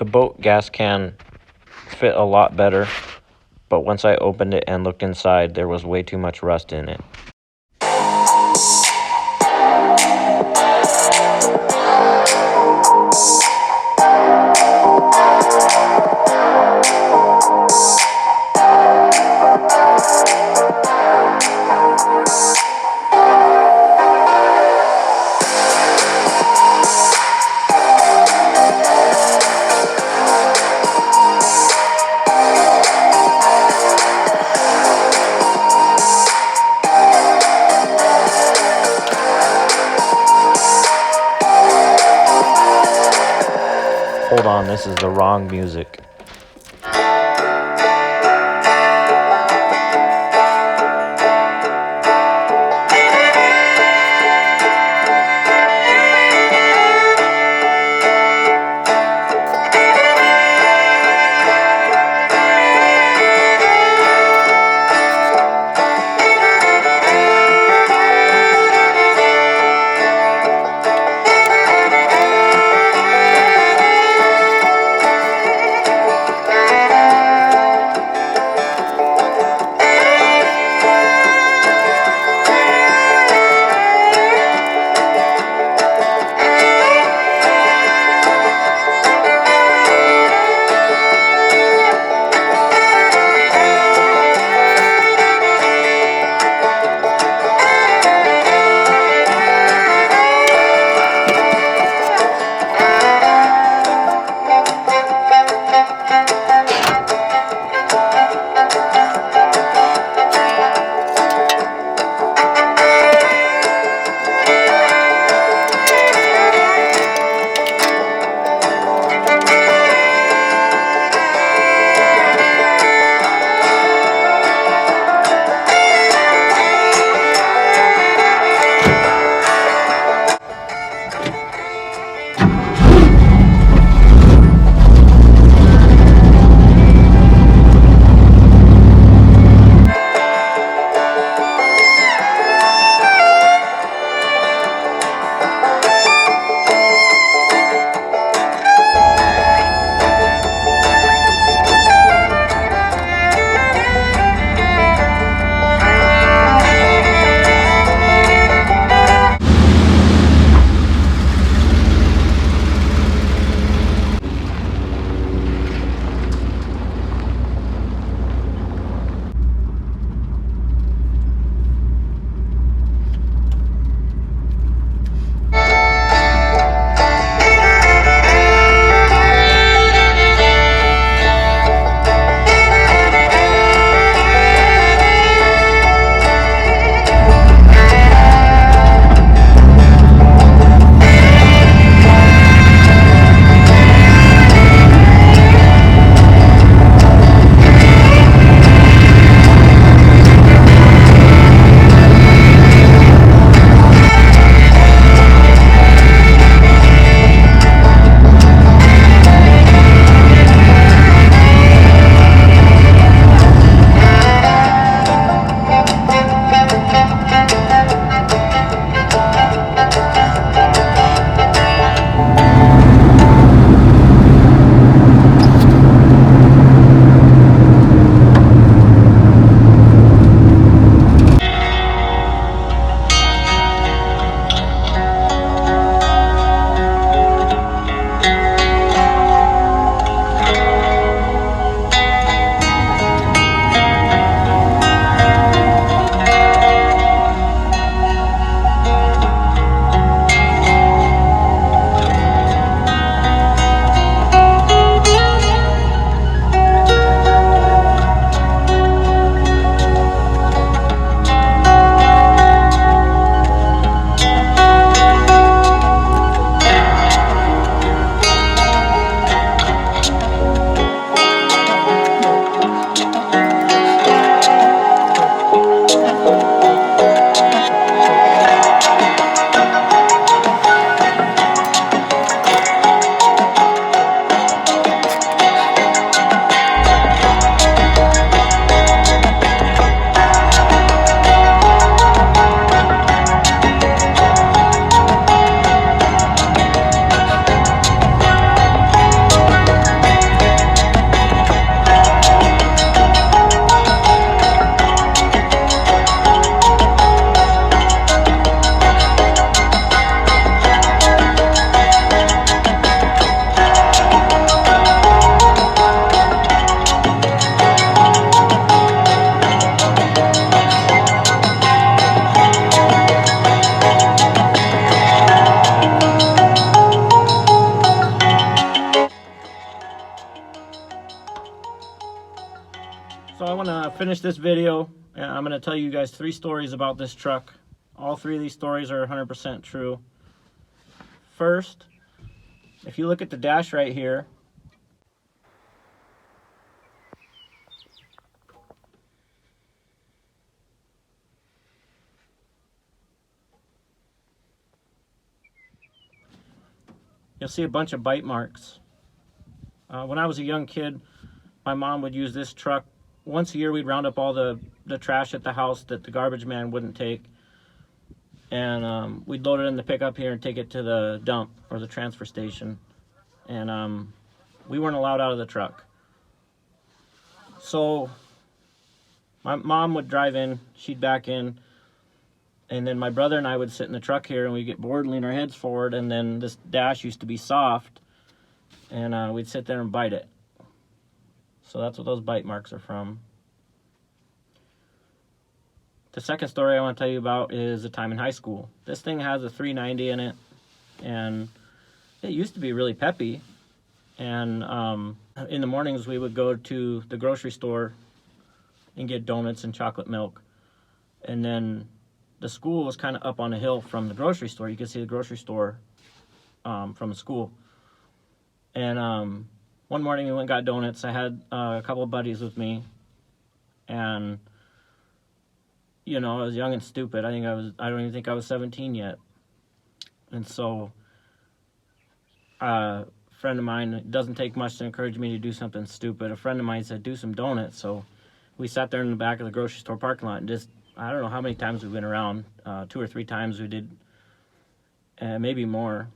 The boat gas can fit a lot better, but once I opened it and looked inside, there was way too much rust in it. Hold on, this is the wrong music. finish this video, and I'm going to tell you guys 3 stories about this truck. All 3 of these stories are 100% true. First, if you look at the dash right here, you'll see a bunch of bite marks. When I was a young kid, my mom would use this truck. Once a year, we'd round up all the trash at the house that the garbage man wouldn't take. And we'd load it in the pickup here and take it to the dump or the transfer station. And we weren't allowed out of the truck. So my mom would drive in, she'd back in, and then my brother and I would sit in the truck here and we'd get bored and lean our heads forward, and then this dash used to be soft, and we'd sit there and bite it. So that's what those bite marks are from. The second story I want to tell you about is a time in high school. This thing has a 390 in it, and it used to be really peppy. And in the mornings, we would go to the grocery store and get donuts and chocolate milk. And then the school was kind of up on a hill from the grocery store. You could see the grocery store from the school. And one morning we went and got donuts. I had a couple of buddies with me, and you know, I was young and stupid. I don't even think I was 17 yet. And so a friend of mine, it doesn't take much to encourage me to do something stupid. A friend of mine said, do some donuts. So we sat there in the back of the grocery store parking lot and just, I don't know how many times we've been around, 2 or 3 times we did, maybe more.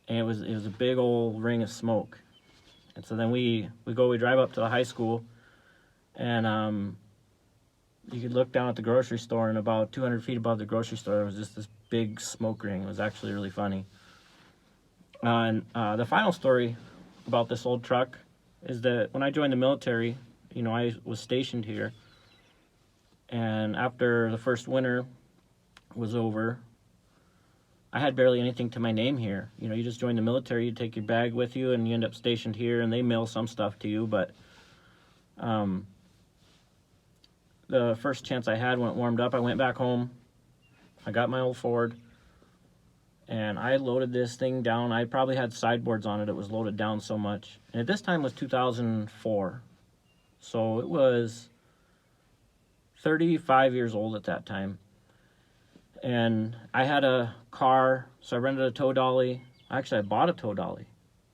And it was a big old ring of smoke. And so then we drive up to the high school, and you could look down at the grocery store, and about 200 feet above the grocery store, there was just this big smoke ring. It was actually really funny. And the final story about this old truck is that when I joined the military, you know, I was stationed here. And after the first winter was over, I had barely anything to my name here. You know, you just join the military, you take your bag with you, and you end up stationed here, and they mail some stuff to you. But the first chance I had when it warmed up, I went back home. I got my old Ford, and I loaded this thing down. I probably had sideboards on it. It was loaded down so much. And at this time was 2004. So it was 35 years old at that time. And I had a car, so I rented a tow dolly. Actually, I bought a tow dolly.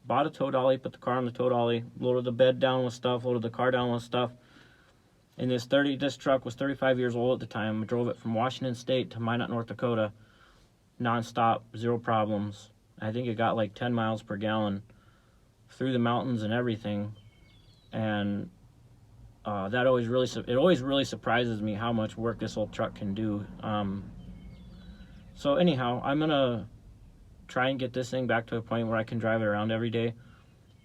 Put the car on the tow dolly, loaded the bed down with stuff, loaded the car down with stuff. And this truck was 35 years old at the time. I drove it from Washington State to Minot, North Dakota, nonstop, 0 problems. I think it got like 10 miles per gallon through the mountains and everything. And that always really surprises me how much work this old truck can do. So anyhow, I'm gonna try and get this thing back to a point where I can drive it around every day.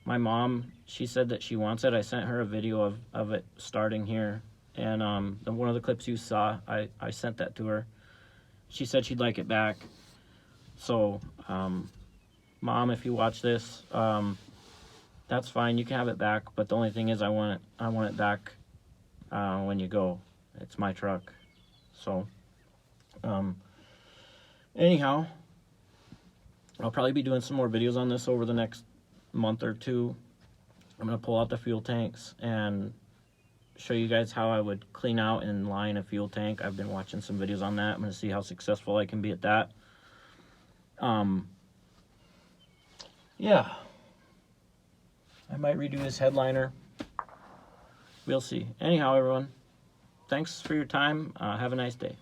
My mom, she said that she wants it. I sent her a video of it starting here, and one of the clips you saw, I sent that to her. She said she'd like it back. So, Mom, if you watch this, that's fine. You can have it back. But the only thing is, I want it back when you go. It's my truck. So, anyhow, I'll probably be doing some more videos on this over the next month or 2. I'm going to pull out the fuel tanks and show you guys how I would clean out and line a fuel tank. I've been watching some videos on that. I'm going to see how successful I can be at that. Yeah. I might redo this headliner. We'll see. Anyhow, everyone, thanks for your time. Have a nice day.